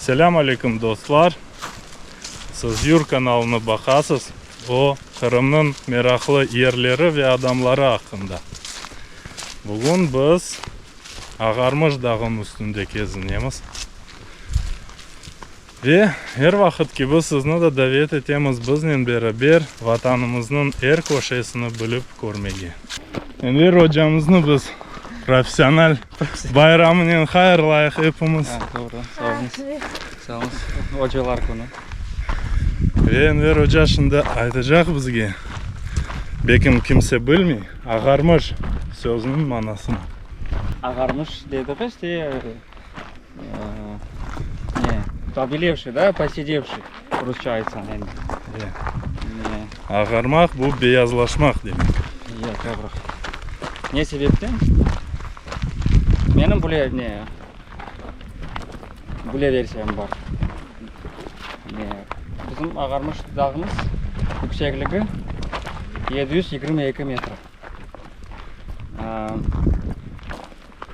Selam aleyküm dostlar. Siz Yur kanalını bakasız. O Kırım'ın meraklı yerleri ve adamları hakkında. Bugün biz Ağarmış dağın üstünde gezinemiz. Ve her vakit gibi sizni de davet etemiz bizden beraber vatanımızın her köşesini bilip görmeye. Enver hocamızı biz profesyonel bayramının hayırlayık hepimiz. Doğru, sağ olun. Sağ olun. Hocalar konu. Ve Enver hoca şimdi aytacak bizge. Bekim kimse bilmiyor. Ağarmış sözünün manasını. Ağarmış dedik işte побелевший, да, посидевший. Rusça aytsan endi. Ağarmak bu beyazlaşmak demek. Iya, to'g'ri. Ne sebepten? Mening bule versiyam bor. Bizim Ağarmış dağımız yüksekliği 722 metre.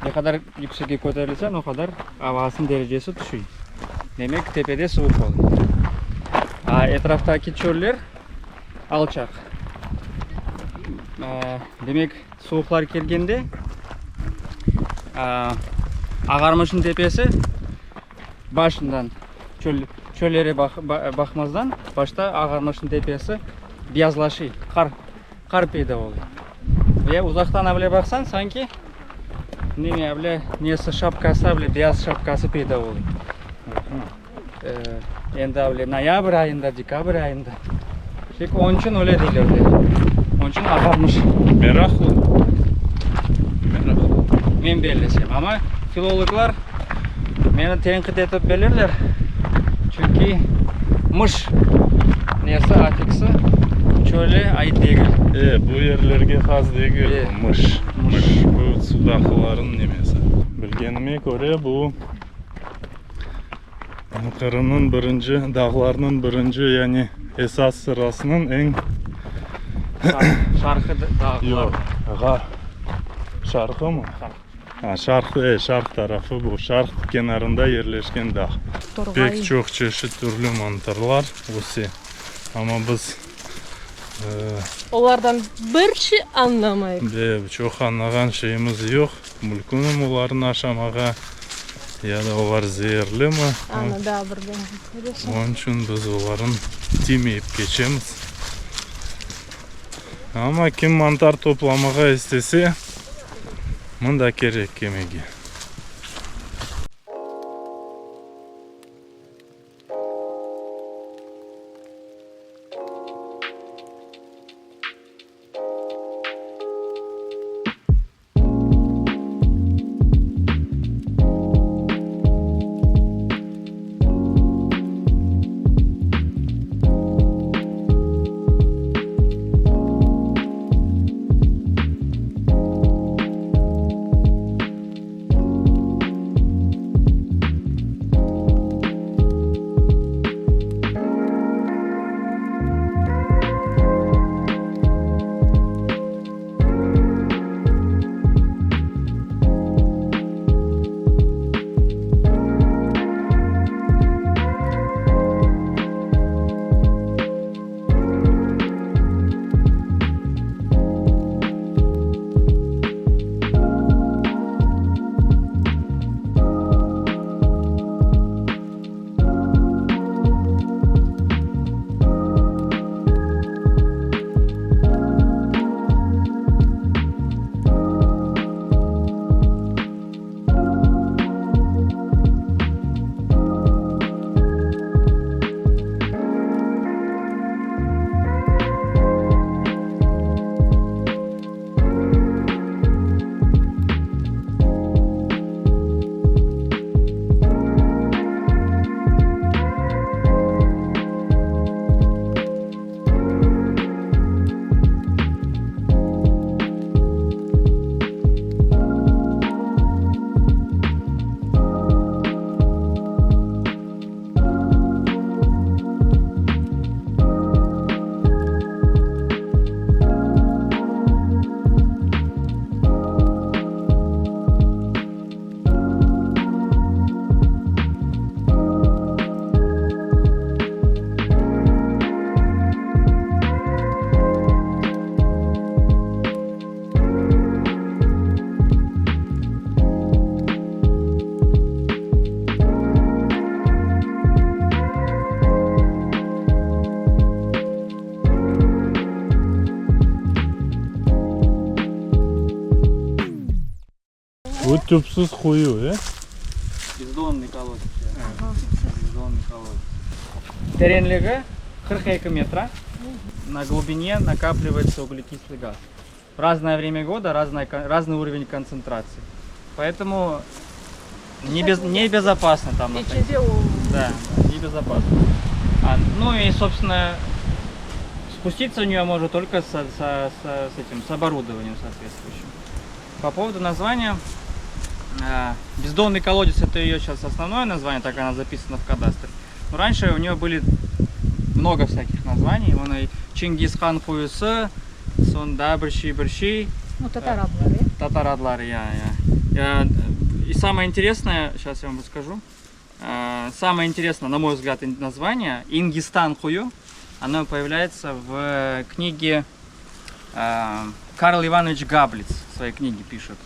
Ne kadar yükseğe ko'tarilsa, o kadar havasının derecesi düşüyor. Demek tepede soğuk oluyor. Etraftaki çöller alçak. Demek soğuklar gelgende Ağarmış'ın tepesi başından çöllere bakmazdan başta Ağarmış'ın tepesi beyazlaşıyor. Kar peyda oluyor. Ve uzaktan bile baksan sanki şapkası beyaz şapkası peyda oluyor. Endi noyabr ayında, dekabr ayında. Onun için öyle deyilirdi. Onun için Ağarmış. Meraklı. Men belirlesem ama filologlar beni tenkit etip belirler. Çünkü mış neyse afiksi çöle ait değil. Bu yerlerge has değil. Mış. Bu sudakların nemesi. Bilgenime göre bu Kırım'ın birinci, dağlarının birinci yani esas sırasının en Şarkı dağlar. Yok. Şarkı mı? Şark tarafı bu. Şark kenarında yerleşken dağ. Pek çok çeşit türlü mantarlar bu. Ama biz onlardan bir şey anlamayız. çok anlayan şeyimiz yok. Mülkünü onların aşamağa ya da onlar zehirli mi? Ana da birden. Onun için biz onların demeyip geçemiz. Ama kim mantar toplamaya istese, bunda gerek kemegi. Bu tüpsüz kuyu, Бездонный колодец. Бездонный колодец. Теренлиги 42 метра. На глубине накапливается углекислый газ. В разное время года разный уровень концентрации. Поэтому небезопасно там находиться. Да, небезопасно. Ну и, собственно, спуститься в нее можно только с оборудованием соответствующим. По поводу названия, бездонный колодец — это ее сейчас основное название, так она записана в кадастре. Но раньше у нее были много всяких названий. Вон и Чингисхан Хуюсы, Сонда Бірші. Ну, татарадлары. Татарадлары, И самое интересное, сейчас я вам расскажу. Самое интересное, на мой взгляд, название Ингистан Хую. Оно появляется в книге Карл Иванович Габлиц в своей книге пишет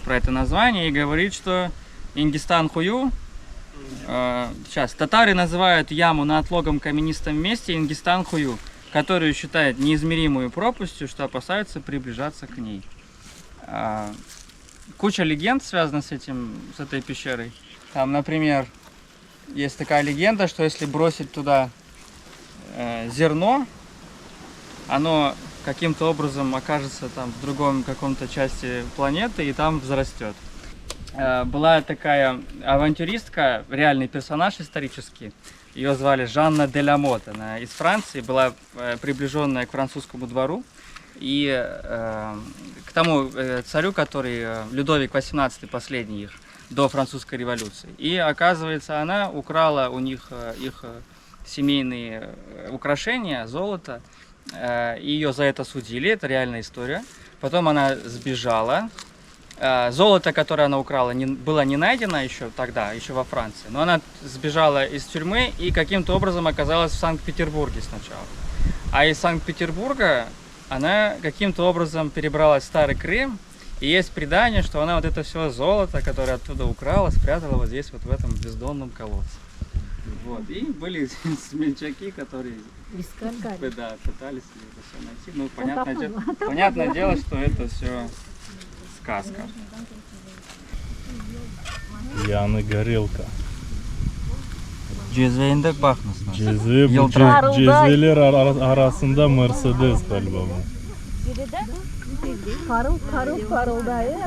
про это название и говорит, что Ингистан Хую, татары называют яму на отлогом каменистом месте Ингистан Хую, которую считают неизмеримую пропастью, что опасаются приближаться к ней. Куча легенд связана с этой пещерой. Там, например, есть такая легенда, что если бросить туда зерно, оно каким-то образом окажется там в другом каком-то части планеты и там взрастет. Была такая авантюристка, реальный персонаж исторический. Ее звали Жанна де ла Мот. Она из Франции, была приближенная к французскому двору. И к тому царю, который Людовик XVIII, последний их, до французской революции. И оказывается, она украла у них их семейные украшения, золото. Ее за это судили, это реальная история. Потом она сбежала. Золото, которое она украла, было не найдено еще тогда, еще во Франции. Но она сбежала из тюрьмы и каким-то образом оказалась в Санкт-Петербурге сначала. А из Санкт-Петербурга она каким-то образом перебралась в Старый Крым. И есть предание, что она вот это все золото, которое оттуда украла, спрятала вот здесь, вот в этом бездонном колодце. Вот. И были смельчаки, которые пытались это все найти. Ну, понятное дело, что это все сказка. Yani Горелка. Cezveyinde bakmasın. Cezveler arasında Mercedes galiba bu. Parıldayı.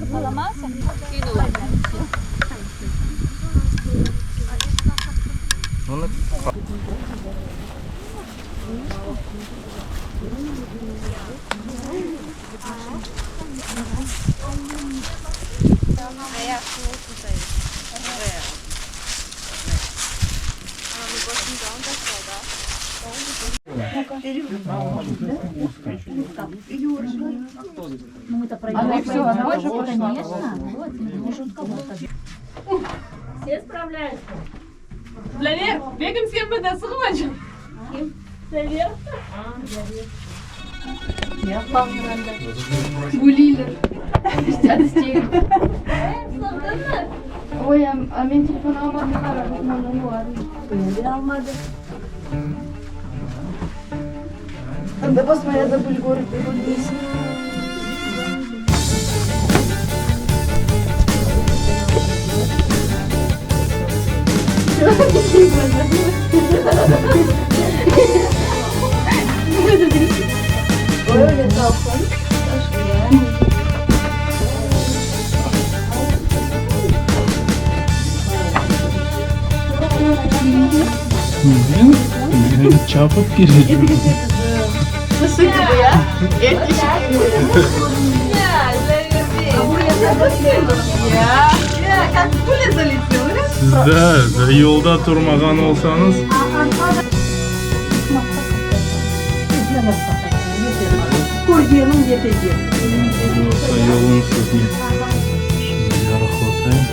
Bunu Все справляются. Владимир, бегаем с кем бы до сумочек. Совет. Я помню. Гулили. Ой, а мен телефон almadım. Numarayı var. Ben almadım. Abi basmaya da bulgur bulgur. Öyle kalsın. Çarpıp girecek. Nasıl gibi ya? Et işi Ya, как пуля залетела. Siz de yolda durmagan olsanız Kurdiyenin yeteci. olsa yolun sizin. Şimdi yarıklatayım.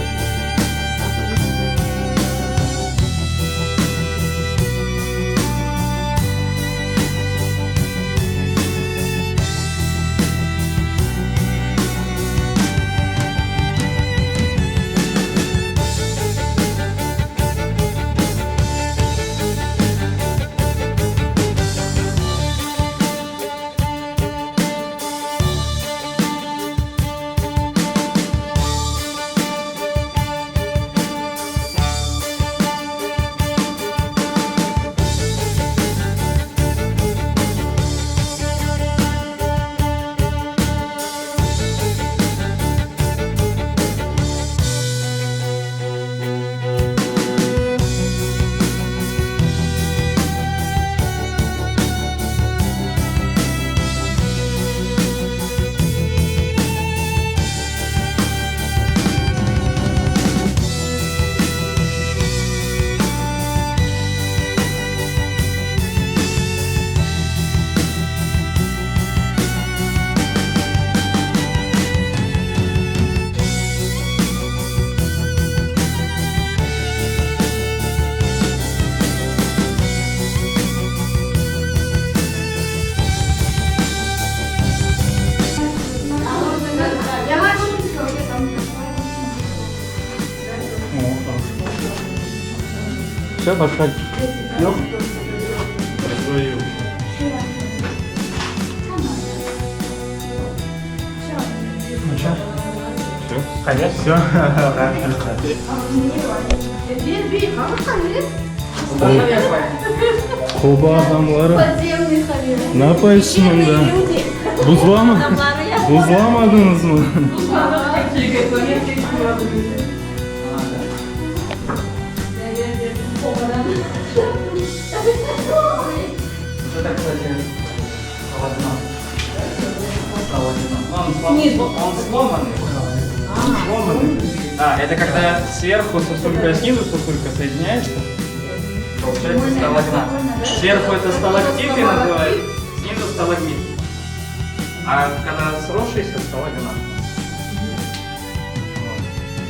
Все, подходи. Ёп. Свою. Ну что? Все. Конечно. Все. Куба адамлары Подземный совет. напайшымында. Бузламадыңыз mı? Это, кстати, он сломанный. А, это когда сверху сосулька и снизу сосулька соединяется, получается сталагнат. Сверху это сталактиты называют, снизу сталагмит. А когда сросшийся, сталагнат.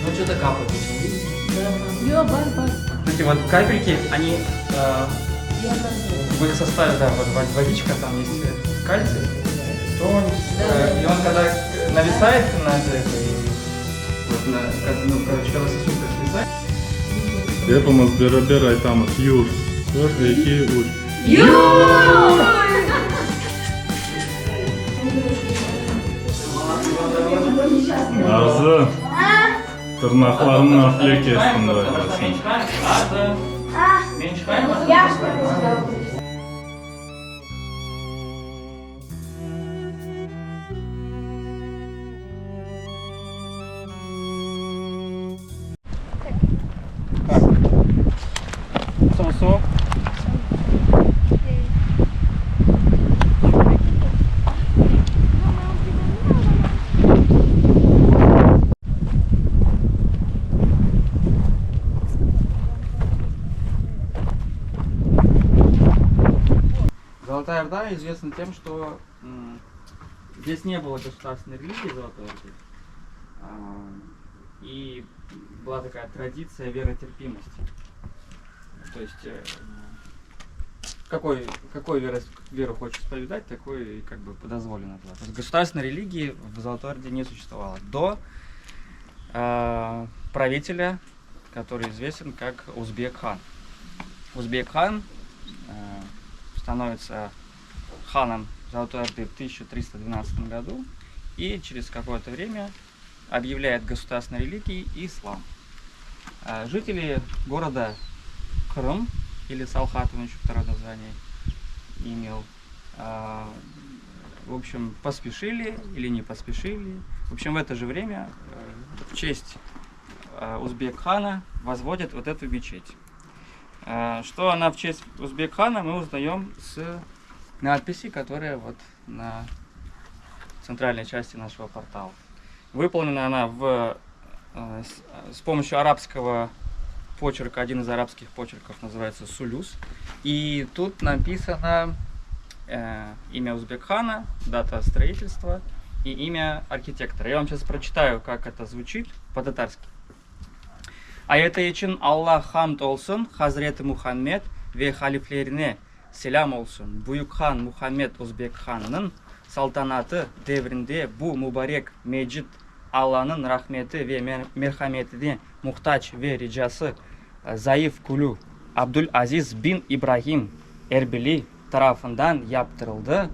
Ну что-то капает, видите? Эти вот капельки, они в их составе, да, вот водичка, там есть кальций, то он, и он когда нависает над этой, вот, ну, короче, когда сосулька свисает. Hepimiz beraber aytamiz. Yur. 4, 2, 3. Arzu. Tırnaklarının afle kestin de oynasın. Сосо. Золотая Орда известна тем, что здесь не было государственной религии Золотой Орды, и была такая традиция веротерпимости. То есть какой веру хочешь исповедать, такой как бы дозволено было. То есть государственной религии в Золотой Орде не существовало до правителя, который известен как Узбек-хан. Узбек-хан становится ханом Золотой Орды в 1312 году и через какое-то время объявляет государственной религией ислам. Жители города Крым, или Салхат, он еще второе название имел, в общем, поспешили или не поспешили. В общем, в это же время в честь Узбек-хана возводят вот эту мечеть. Что она в честь Узбек-хана, мы узнаем с надписи, которая вот на центральной части нашего портала. Выполнена она с помощью арабского почерка, один из арабских почерков называется сулюс. И тут написано имя Узбек-хана, дата строительства и имя архитектора. Я вам сейчас прочитаю, как это звучит по-татарски. Аята için Allah hamd olsun, Hazreti Muhammed ve haliflerine selam olsun. Büyük Han Muhammed Uzbek-han'ın saltanatı devrinde bu mübarek mecid Allah'ın rahmeti ve merhametine muhtaç ve ricası zayıf kulu Abdülaziz bin İbrahim Erbili tarafından yaptırıldı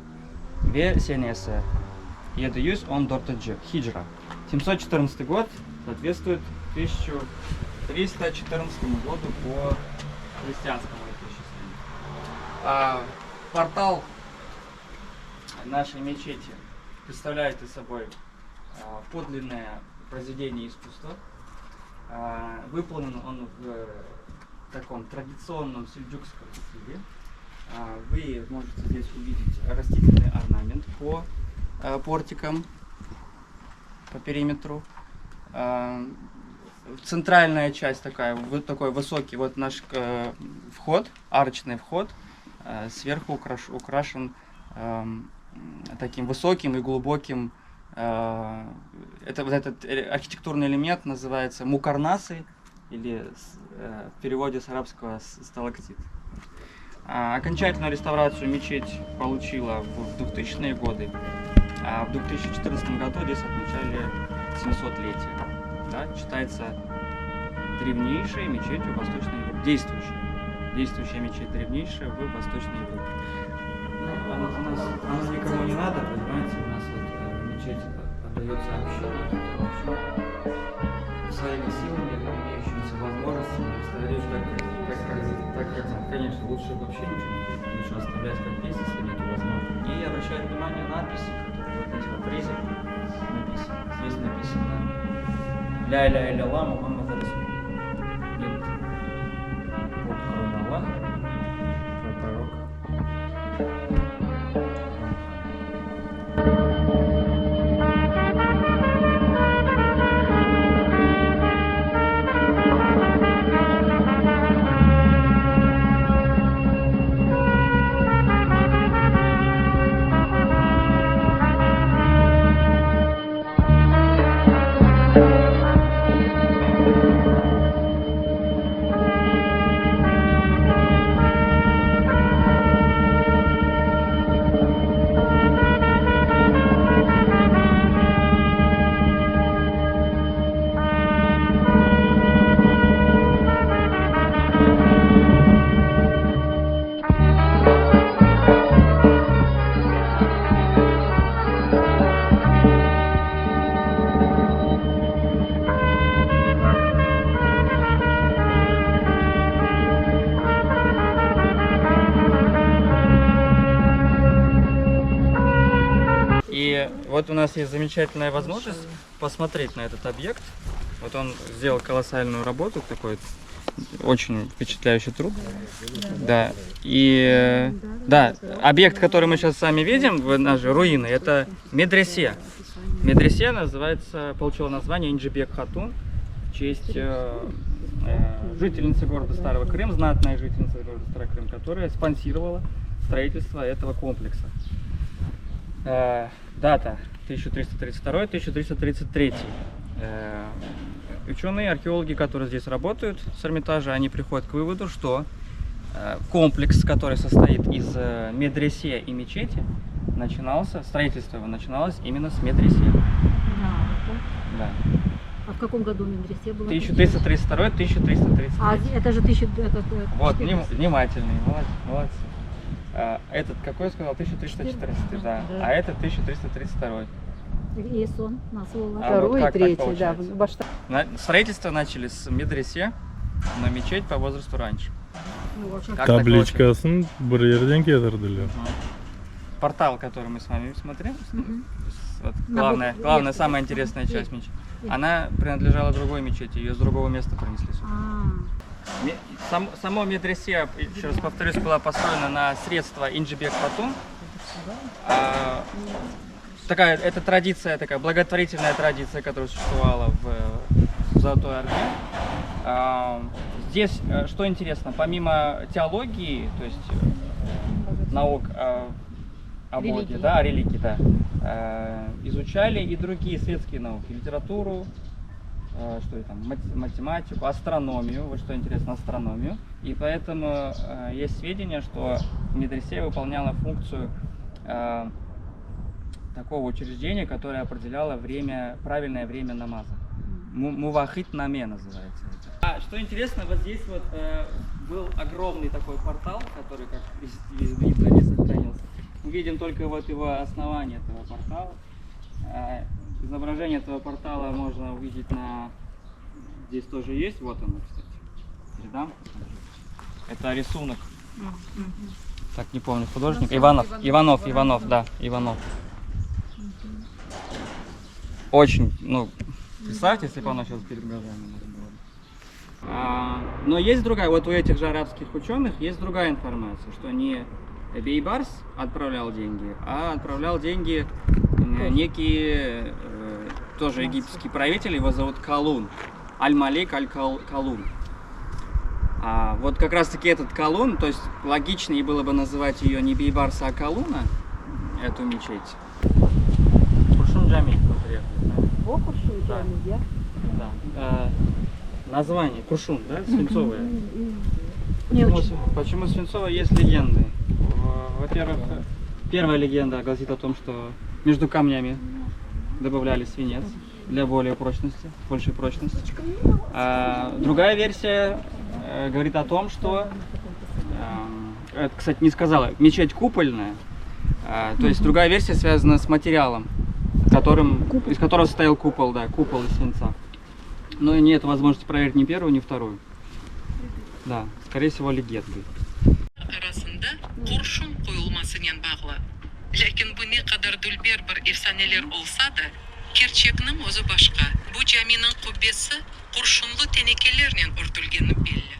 ve senesi 714 хиджра. 714 год соответствует 1314 году по христианскому летоисчислению. Портал нашей мечети представляет из собой подлинное произведение искусства. Выполнен он в таком традиционном сельджукском стиле. Вы можете здесь увидеть растительный орнамент по портикам, по периметру. Центральная часть такая, вот такой высокий, вот наш вход, арочный вход, сверху украшен таким высоким и глубоким. Вот этот архитектурный элемент называется мукарнасы, или в переводе с арабского сталактит. Окончательную реставрацию мечеть получила в 2000-е годы, а в 2014 году здесь отмечали 700-летие. Да, считается древнейшей мечетью Восточной Европы, действующей. действующая мечеть древнейшая в Восточной Европе. Ну, она никому не надо, понимаете, у нас вот мечеть отдается общине, своими силами, имеющимися возможностями, оставляешь так, как надо. Конечно, лучше вообще ничего не делать, лучше оставлять как есть, если нет возможности. И обращаю внимание на надписи, которые вот здесь вот фрезе написано. Здесь написано «Ля-ля-ля-ла Мухаммад Расул». Нет Бог, кроме Аллаха, про пророка. И вот у нас есть замечательная возможность посмотреть на этот объект. Вот он сделал колоссальную работу, такой очень впечатляющий труд. Да. И да, объект, который мы сейчас сами видим, в нашей руины, это медресе. Медресе называется, получила название Инджибек Хатун в честь жительницы города Старого Крым, знатная жительница города Старый Крым, которая спонсировала строительство этого комплекса. Дата 1332-1333. Ученые, археологи, которые здесь работают с Эрмитажа, они приходят к выводу, что комплекс, который состоит из медресе и мечети, строительство его начиналось именно с медресе. Да. А в каком году медресе было? 1332-1333. А это же 1000... Вот, внимательный, молодцы. Этот, какой я сказал, 1314, да. А это 1332. И сон на слово. Второй и третий, да. Строительство начали с медресе, но мечеть по возрасту раньше. Табличкасын bir yerden getirdiler. Портал, который мы с вами смотрели, вот главная, самая интересная часть мечети, она принадлежала другой мечети, ее с другого места принесли сюда. Само медресе, еще раз повторюсь, была построена на средства Инджибек Хатун. Это традиция, такая благотворительная традиция, которая существовала в Золотой Орде. Здесь, что интересно, помимо теологии, то есть наук о Боге, да, о религии, да, изучали и другие светские науки, литературу, что там, математику, астрономию, вот что интересно, астрономию. И поэтому есть сведения, что медресе выполняла функцию такого учреждения, которое определяло правильное время намаза. Мувахит наме называется это. Что интересно, вот здесь вот был огромный такой портал, который, как видно, не сохранился. Мы видим только вот его основание этого портала. Изображение этого портала можно увидеть здесь тоже есть, вот оно, кстати, передам. Это рисунок, так не помню, художник, Иванов, да, Иванов. Очень, представьте, если бы оно сейчас перед глазами было. Но есть другая, вот у этих же арабских ученых есть другая информация, что не Бейбарс отправлял деньги, а отправлял деньги некий тоже египетский правитель, его зовут Калун, Аль-Малик Аль-Калун. Вот как раз таки этот Калун, то есть логичнее было бы называть ее не Бейбарса, а Калуна, эту мечеть. Куршун Джами, Куршун Джами, да? Да. Название Куршун, да, свинцовое. Почему свинцовое? Есть легенды. Во-первых, первая легенда гласит о том, что между камнями добавляли свинец для большей прочности. Другая версия говорит о том, что это, кстати, не сказала, мечеть купольная. То есть другая версия связана с материалом, из которого состоял купол, да, купол из свинца. Но и нет возможности проверить ни первую, ни вторую. Да, скорее всего, легенды. Арасында куршун коюлмасынын баглы. Ләкин бу не кадар дүлбер бер эфсанелер олса да, Керчекнең өзү башка. Бу җаминең куббесы куршунлы тенекелердән үртелгән белли.